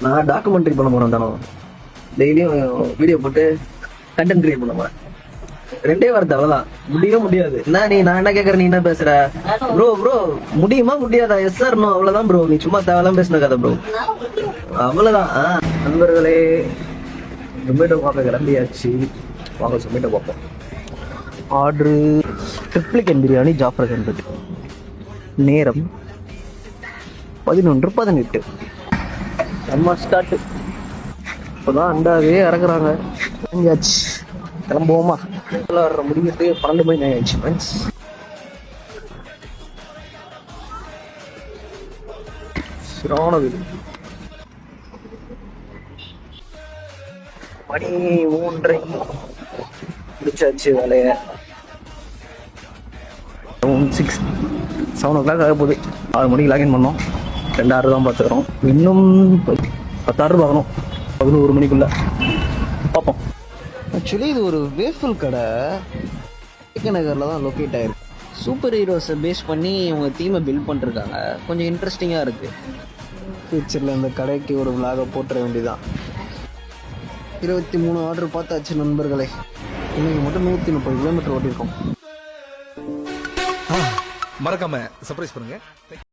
நான் டாக்குமெண்ட்ரி பண்ண போறேன் தானோ, டெய்லியும் வீடியோ போட்டு கண்டென்ட் கிரியேட் பண்ண போறேன். 2 வாரத்தை அவ்வளவுதான். முடியவே முடியாது. நான் என்ன கேக்குறேன், நீ என்ன பேசுற ப்ரோ? முடியுமா முடியாதா? எஸ் சார் நோ, அவ்வளவுதான் ப்ரோ. நீ சும்மா தேவையெல்லாம் பேசின கதை ப்ரோ, அவ்வளவுதான். நண்பர்களே, ஜொமேட்டோ பார்க்க கிளம்பியாச்சு. வாங்க ஜொமேட்டோ பார்ப்போம். ஆர்டரு ட்ரிப்ளிகன் பிரியாணி ஜாஃபர் கண்டது. நேரம் 11:18. நம்ம ஸ்டார்ட். இப்போதான் அண்டாவே இறக்குறாங்க. கிளம்புவோமா? முடிஞ்சிட்டு 12 மணி ஆயிடுச்சு ஃப்ரெண்ட்ஸ். சிறான வீடு. மணி 3:30 முடிச்சாச்சு வேலைய. 7 o'clock ஆக போகுது. 6 மணிக்கு லாகின் பண்ணோம். 2 hour தான் பார்த்துக்கிறோம். இன்னும் 10 hour பார்க்கணும். 11 மணிக்குள்ள பார்ப்போம். ஆக்சுவலி இது ஒரு வேஃபில் கடை. நகரில் தான் லொக்கேட் ஆயிருக்கு. சூப்பர் ஹீரோஸை பேஸ் பண்ணி இவங்க தீமை பில்ட் பண்ணிருக்காங்க. கொஞ்சம் இன்ட்ரெஸ்டிங்காக இருக்குது. ஃபியூச்சரில் இந்த கடைக்கு ஒரு விலாகை போட்டுற வேண்டியதான். 23 ஆர்டர் பார்த்தாச்சு நண்பர்களே. இன்னைக்கு மட்டும் 130 கிலோமீட்டர் ஓட்டியிருக்கோம். மறக்காம சர்ப்ரைஸ் பண்ணுங்க.